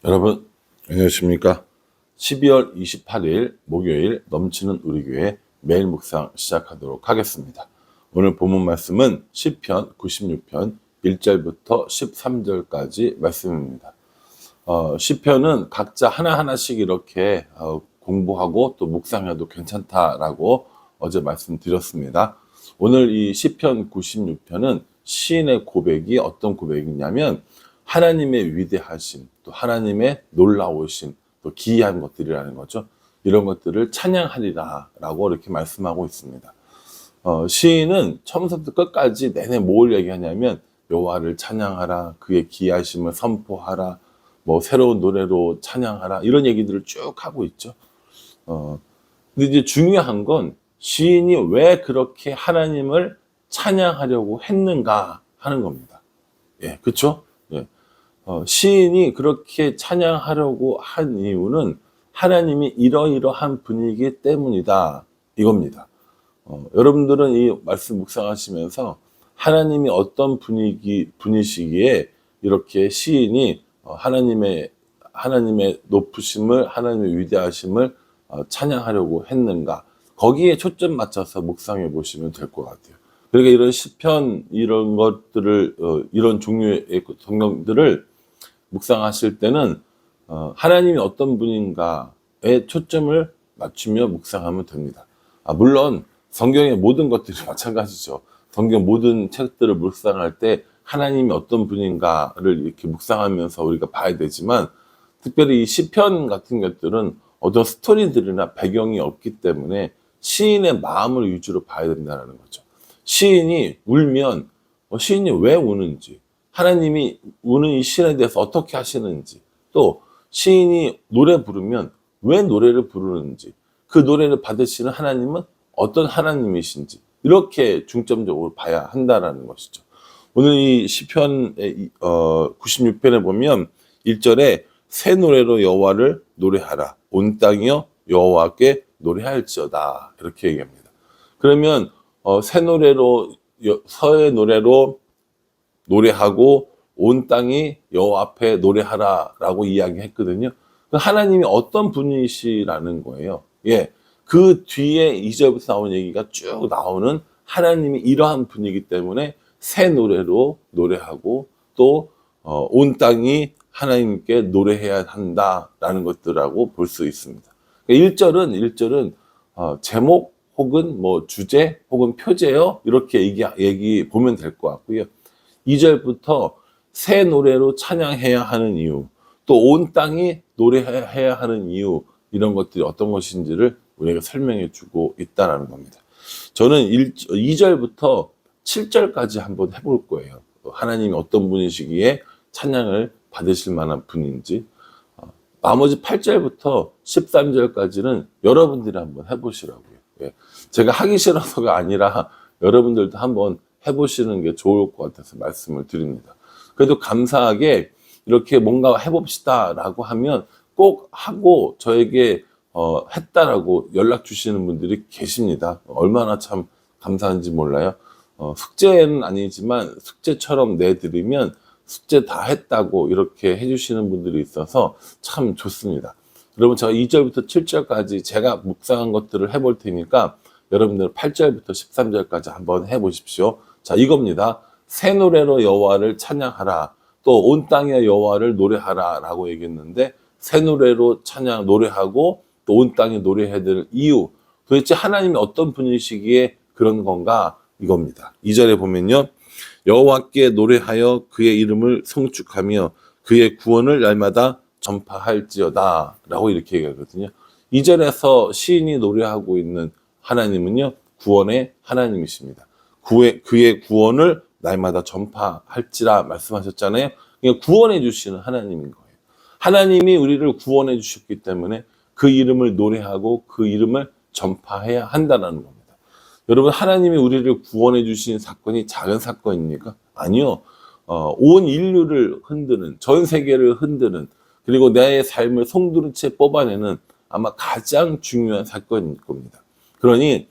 여러분 안녕하십니까? 12월 28일 목요일 넘치는 우리 교회 매일 묵상 시작하도록 하겠습니다. 오늘 본문 말씀은 시편 96편 1절부터 13절까지 말씀입니다. 시편은 각자 하나하나씩 이렇게 공부하고 또 묵상해도 괜찮다라고 어제 말씀드렸습니다. 오늘 이 시편 96편은 시인의 고백이 어떤 고백이냐면 하나님의 위대하심, 또 하나님의 놀라우심, 또 기이한 것들이라는 거죠. 이런 것들을 찬양하리라 라고 이렇게 말씀하고 있습니다. 시인은 처음부터 끝까지 내내 뭘 얘기하냐면 여호와를 찬양하라, 그의 기이하심을 선포하라, 뭐 새로운 노래로 찬양하라, 이런 얘기들을 쭉 하고 있죠. 근데 이제 중요한 건 시인이 왜 그렇게 하나님을 찬양하려고 했는가 하는 겁니다. 예, 그렇죠? 예. 시인이 그렇게 찬양하려고 한 이유는 하나님이 이러이러한 분위기 때문이다 이겁니다. 여러분들은 이 말씀 묵상하시면서 하나님이 어떤 분이시기에 이렇게 시인이 하나님의 높으심을, 하나님의 위대하심을 찬양하려고 했는가, 거기에 초점 맞춰서 묵상해 보시면 될 것 같아요. 그러니까 이런 시편, 이런 것들을, 이런 종류의 성경들을 묵상하실 때는 하나님이 어떤 분인가에 초점을 맞추며 묵상하면 됩니다. 물론 성경의 모든 것들이 마찬가지죠. 성경 모든 책들을 묵상할 때 하나님이 어떤 분인가를 이렇게 묵상하면서 우리가 봐야 되지만, 특별히 이 시편 같은 것들은 어떤 스토리들이나 배경이 없기 때문에 시인의 마음을 위주로 봐야 된다는 거죠. 시인이 울면 시인이 왜 우는지, 하나님이 우는 이 시인에 대해서 어떻게 하시는지, 또 시인이 노래 부르면 왜 노래를 부르는지, 그 노래를 받으시는 하나님은 어떤 하나님이신지, 이렇게 중점적으로 봐야 한다는 것이죠. 오늘 이 시편의 96편에 보면 1절에 새 노래로 여호와를 노래하라, 온 땅이여 여호와께 노래할지어다, 이렇게 얘기합니다. 그러면 새 노래로, 서의 노래로 노래하고 온 땅이 여호와 앞에 노래하라라고 이야기했거든요. 하나님이 어떤 분이시라는 거예요. 예, 그 뒤에 2절부터 나온 얘기가 쭉 나오는 하나님이 이러한 분이기 때문에 새 노래로 노래하고 또 온 땅이 하나님께 노래해야 한다라는 것들하고 볼 수 있습니다. 1절은 제목 혹은 뭐 주제 혹은 표제요, 이렇게 얘기 보면 될 것 같고요. 2절부터 새 노래로 찬양해야 하는 이유, 또 온 땅이 노래해야 하는 이유, 이런 것들이 어떤 것인지를 우리가 설명해 주고 있다는 겁니다. 저는 2절부터 7절까지 한번 해볼 거예요. 하나님이 어떤 분이시기에 찬양을 받으실 만한 분인지. 나머지 8절부터 13절까지는 여러분들이 한번 해보시라고요. 예. 제가 하기 싫어서가 아니라 여러분들도 한번 해보시는 게 좋을 것 같아서 말씀을 드립니다. 그래도 감사하게 이렇게 뭔가 해봅시다 라고 하면 꼭 하고 저에게 했다라고 연락 주시는 분들이 계십니다. 얼마나 참 감사한지 몰라요. 숙제는 아니지만 숙제처럼 내드리면 숙제 다 했다고 이렇게 해주시는 분들이 있어서 참 좋습니다. 여러분, 제가 2절부터 7절까지 제가 묵상한 것들을 해볼 테니까 여러분들 8절부터 13절까지 한번 해보십시오. 자, 이겁니다. 새 노래로 여호와를 찬양하라, 또 온 땅에 여호와를 노래하라 라고 얘기했는데, 새 노래로 찬양 노래하고 또 온 땅에 노래해야 될 이유, 도대체 하나님이 어떤 분이시기에 그런 건가, 이겁니다. 2절에 보면요, 여호와께 노래하여 그의 이름을 송축하며 그의 구원을 날마다 전파할지어다 라고 이렇게 얘기하거든요. 2절에서 시인이 노래하고 있는 하나님은요, 구원의 하나님이십니다. 그의 구원을 날마다 전파할지라 말씀하셨잖아요. 그러니까 구원해 주시는 하나님인 거예요. 하나님이 우리를 구원해 주셨기 때문에 그 이름을 노래하고 그 이름을 전파해야 한다는 겁니다. 여러분, 하나님이 우리를 구원해 주신 사건이 작은 사건입니까? 아니요. 온 인류를 흔드는, 전 세계를 흔드는, 그리고 내 삶을 송두리 채 뽑아내는 아마 가장 중요한 사건일 겁니다. 그러니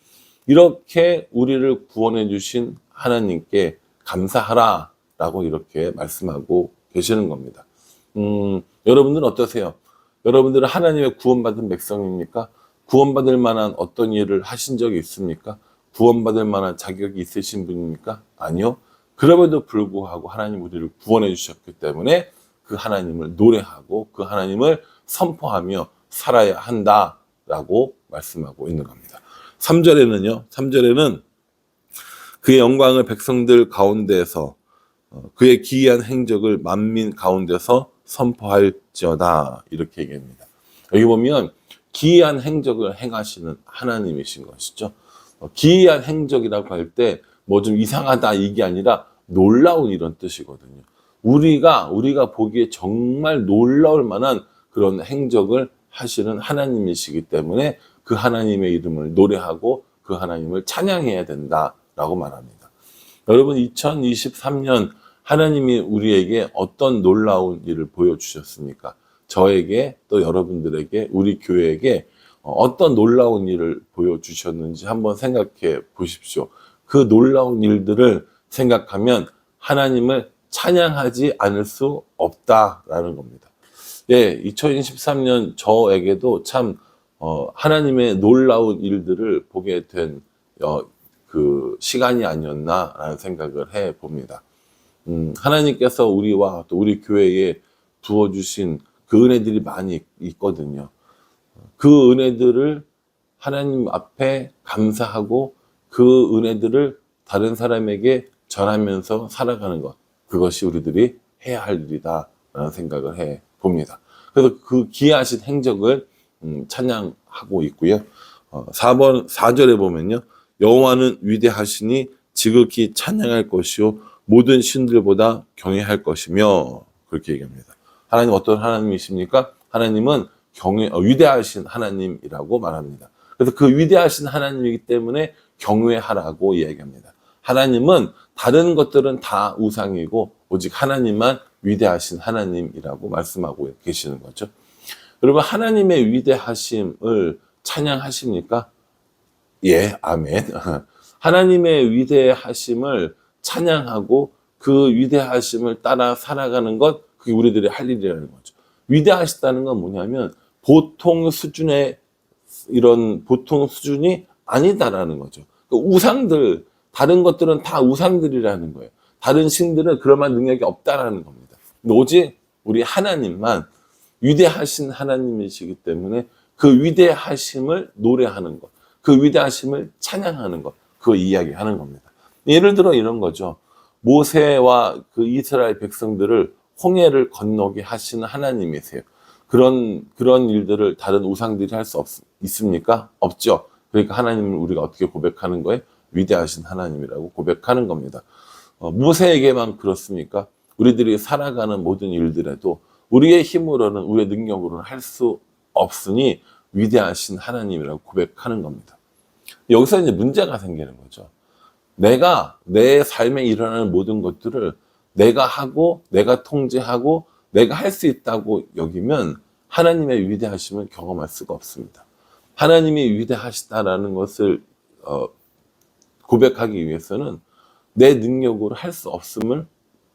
이렇게 우리를 구원해 주신 하나님께 감사하라 라고 이렇게 말씀하고 계시는 겁니다. 여러분들은 어떠세요? 여러분들은 하나님의 구원받은 백성입니까? 구원받을 만한 어떤 일을 하신 적이 있습니까? 구원받을 만한 자격이 있으신 분입니까? 아니요. 그럼에도 불구하고 하나님 우리를 구원해 주셨기 때문에 그 하나님을 노래하고 그 하나님을 선포하며 살아야 한다라고 말씀하고 있는 겁니다. 3절에는요. 3절에는 그의 영광을 백성들 가운데에서 그의 기이한 행적을 만민 가운데서 선포할지어다 이렇게 얘기합니다. 여기 보면 기이한 행적을 행하시는 하나님이신 것이죠. 기이한 행적이라고 할 때 뭐 좀 이상하다 이게 아니라 놀라운 이런 뜻이거든요. 우리가 보기에 정말 놀라울 만한 그런 행적을 하시는 하나님이시기 때문에 그 하나님의 이름을 노래하고 그 하나님을 찬양해야 된다라고 말합니다. 여러분 2023년 하나님이 우리에게 어떤 놀라운 일을 보여주셨습니까? 저에게 또 여러분들에게 우리 교회에게 어떤 놀라운 일을 보여주셨는지 한번 생각해 보십시오. 그 놀라운 일들을 생각하면 하나님을 찬양하지 않을 수 없다라는 겁니다. 예, 2023년 저에게도 참 하나님의 놀라운 일들을 보게 된 그 시간이 아니었나라는 생각을 해 봅니다. 하나님께서 우리와 또 우리 교회에 부어주신 그 은혜들이 많이 있거든요. 그 은혜들을 하나님 앞에 감사하고 그 은혜들을 다른 사람에게 전하면서 살아가는 것, 그것이 우리들이 해야 할 일이다라는 생각을 해 봅니다. 그래서 그 기이하신 행적을 찬양하고 있고요. 4절에 보면요. 여호와는 위대하시니 지극히 찬양할 것이요 모든 신들보다 경외할 것이며 그렇게 얘기합니다. 하나님 어떤 하나님이십니까? 하나님은 위대하신 하나님이라고 말합니다. 그래서 그 위대하신 하나님이기 때문에 경외하라고 이야기합니다. 하나님은 다른 것들은 다 우상이고 오직 하나님만 위대하신 하나님이라고 말씀하고 계시는 거죠. 여러분 하나님의 위대하심을 찬양하십니까? 예, 아멘. 하나님의 위대하심을 찬양하고 그 위대하심을 따라 살아가는 것, 그게 우리들의 할 일이라는 거죠. 위대하시다는 건 뭐냐면 보통 수준의 이런 보통 수준이 아니다라는 거죠. 우상들, 다른 것들은 다 우상들이라는 거예요. 다른 신들은 그럴 만한 능력이 없다라는 겁니다. 오직 우리 하나님만 위대하신 하나님이시기 때문에 그 위대하심을 노래하는 것, 그 위대하심을 찬양하는 것, 그거 이야기하는 겁니다. 예를 들어 이런 거죠. 모세와 그 이스라엘 백성들을 홍해를 건너게 하시는 하나님이세요. 그런 일들을 다른 우상들이 할 수 있습니까? 없죠. 그러니까 하나님을 우리가 어떻게 고백하는 거예요? 위대하신 하나님이라고 고백하는 겁니다. 모세에게만 그렇습니까? 우리들이 살아가는 모든 일들에도 우리의 힘으로는, 우리의 능력으로는 할 수 없으니 위대하신 하나님이라고 고백하는 겁니다. 여기서 이제 문제가 생기는 거죠. 내가 내 삶에 일어나는 모든 것들을 내가 하고, 내가 통제하고, 내가 할 수 있다고 여기면 하나님의 위대하심을 경험할 수가 없습니다. 하나님이 위대하시다라는 것을 고백하기 위해서는 내 능력으로 할 수 없음을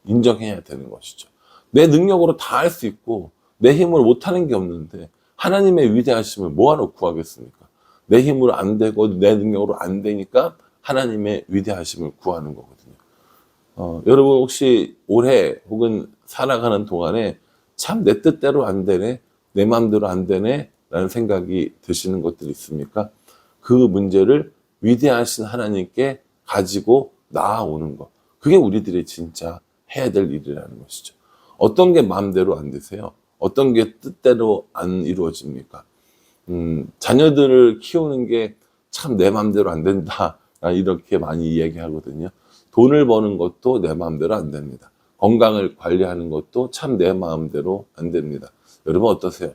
인정해야 되는 것이죠. 내 능력으로 다 할 수 있고 내 힘으로 못하는 게 없는데 하나님의 위대하심을 뭐하러 구하겠습니까? 내 힘으로 안 되고 내 능력으로 안 되니까 하나님의 위대하심을 구하는 거거든요. 여러분 혹시 올해 혹은 살아가는 동안에 참 내 뜻대로 안 되네, 내 마음대로 안 되네 라는 생각이 드시는 것들이 있습니까? 그 문제를 위대하신 하나님께 가지고 나아오는 것, 그게 우리들이 진짜 해야 될 일이라는 것이죠. 어떤 게 마음대로 안 되세요? 어떤 게 뜻대로 안 이루어집니까? 자녀들을 키우는 게 참 내 마음대로 안 된다 이렇게 많이 이야기하거든요. 돈을 버는 것도 내 마음대로 안 됩니다. 건강을 관리하는 것도 참 내 마음대로 안 됩니다. 여러분 어떠세요?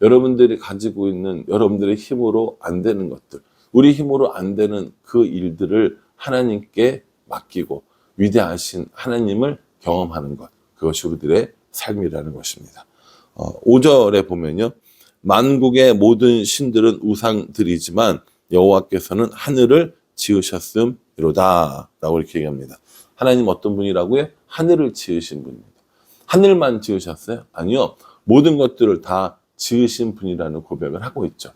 여러분들이 가지고 있는 여러분들의 힘으로 안 되는 것들, 우리 힘으로 안 되는 그 일들을 하나님께 맡기고 위대하신 하나님을 경험하는 것, 그것이 우리들의 삶이라는 것입니다. 5절에 보면요. 만국의 모든 신들은 우상들이지만 여호와께서는 하늘을 지으셨음이로다 라고 이렇게 얘기합니다. 하나님 어떤 분이라고요? 하늘을 지으신 분입니다. 하늘만 지으셨어요? 아니요. 모든 것들을 다 지으신 분이라는 고백을 하고 있죠.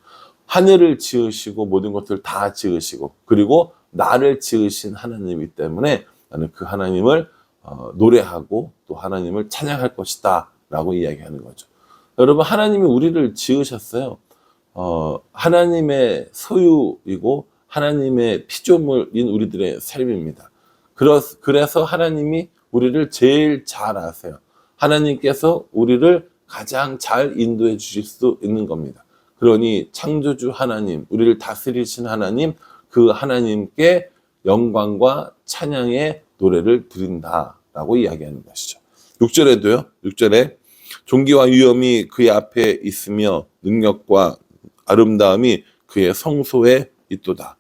하늘을 지으시고 모든 것들을 다 지으시고 그리고 나를 지으신 하나님이기 때문에 나는 그 하나님을 노래하고 또 하나님을 찬양할 것이다 라고 이야기하는 거죠. 여러분, 하나님이 우리를 지으셨어요. 하나님의 소유이고 하나님의 피조물인 우리들의 삶입니다. 그래서 하나님이 우리를 제일 잘 아세요. 하나님께서 우리를 가장 잘 인도해 주실 수 있는 겁니다. 그러니 창조주 하나님, 우리를 다스리신 하나님, 그 하나님께 영광과 찬양의 노래를 드린다라고 이야기하는 것이죠. 6절에도요. 6절에 존귀와 위엄이 그의 앞에 있으며 능력과 아름다움이 그의 성소에 있도다.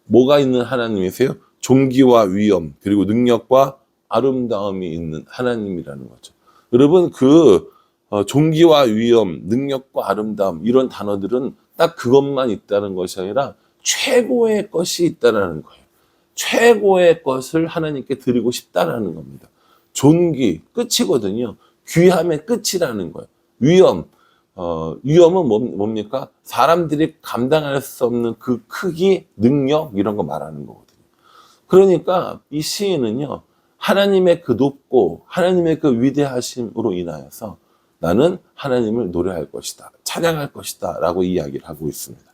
뭐가 있는 하나님이세요? 존귀와 위엄 그리고 능력과 아름다움이 있는 하나님이라는 거죠. 여러분, 존귀와 위엄, 능력과 아름다움 이런 단어들은 딱 그것만 있다는 것이 아니라 최고의 것이 있다는 거예요. 최고의 것을 하나님께 드리고 싶다라는 겁니다. 존귀, 끝이거든요. 귀함의 끝이라는 거예요. 위엄은 뭡니까? 사람들이 감당할 수 없는 그 크기, 능력 이런 거 말하는 거거든요. 그러니까 이 시인은요. 하나님의 그 높고 하나님의 그 위대하심으로 인하여서 나는 하나님을 노래할 것이다. 찬양할 것이다. 라고 이야기를 하고 있습니다.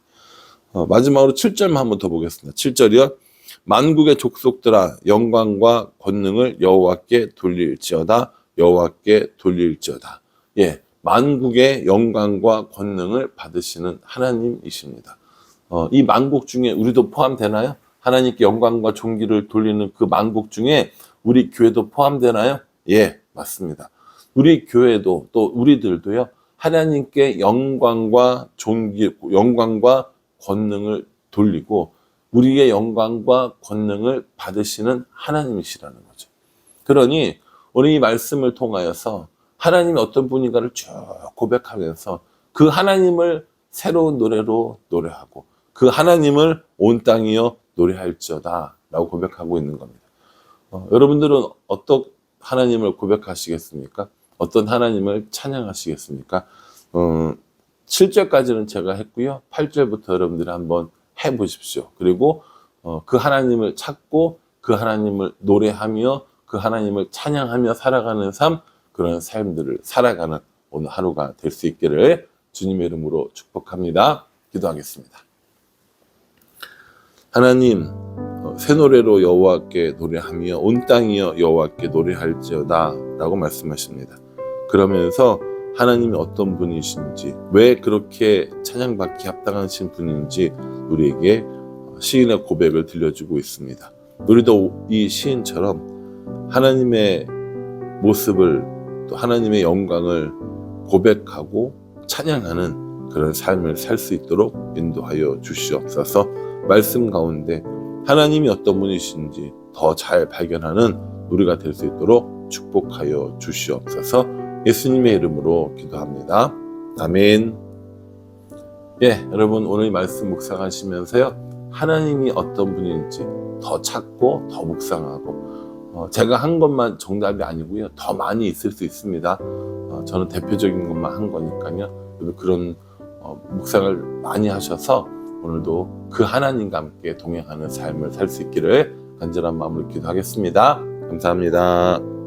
마지막으로 7절만 한번 더 보겠습니다. 7절이요. 만국의 족속들아 영광과 권능을 여호와께 돌릴지어다. 여호와께 돌릴지어다. 예, 만국의 영광과 권능을 받으시는 하나님이십니다. 이 만국 중에 우리도 포함되나요? 하나님께 영광과 존귀를 돌리는 그 만국 중에 우리 교회도 포함되나요? 예, 맞습니다. 우리 교회도 또 우리들도요. 하나님께 영광과 존귀, 영광과 권능을 돌리고 우리의 영광과 권능을 받으시는 하나님이시라는 거죠. 그러니 오늘 이 말씀을 통하여서 하나님이 어떤 분인가를 쭉 고백하면서 그 하나님을 새로운 노래로 노래하고 그 하나님을 온 땅이여 노래할지어다 라고 고백하고 있는 겁니다. 여러분들은 어떤 하나님을 고백하시겠습니까? 어떤 하나님을 찬양하시겠습니까? 7절까지는 제가 했고요. 8절부터 여러분들이 한번 해보십시오. 그리고 그 하나님을 찾고 그 하나님을 노래하며 그 하나님을 찬양하며 살아가는 삶, 그런 삶들을 살아가는 오늘 하루가 될 수 있기를 주님의 이름으로 축복합니다. 기도하겠습니다. 하나님, 새 노래로 여호와께 노래하며 온 땅이여 여호와께 노래할지어다 라고 말씀하십니다. 그러면서 하나님이 어떤 분이신지, 왜 그렇게 찬양받기 합당하신 분인지 우리에게 시인의 고백을 들려주고 있습니다. 우리도 이 시인처럼 하나님의 모습을 또 하나님의 영광을 고백하고 찬양하는 그런 삶을 살 수 있도록 인도하여 주시옵소서. 말씀 가운데 하나님이 어떤 분이신지 더 잘 발견하는 우리가 될 수 있도록 축복하여 주시옵소서. 예수님의 이름으로 기도합니다. 아멘. 예, 여러분 오늘 이 말씀 묵상하시면서요. 하나님이 어떤 분인지 더 찾고 더 묵상하고 제가 한 것만 정답이 아니고요. 더 많이 있을 수 있습니다. 저는 대표적인 것만 한 거니까요. 그런 묵상을 많이 하셔서 오늘도 그 하나님과 함께 동행하는 삶을 살 수 있기를 간절한 마음으로 기도하겠습니다. 감사합니다.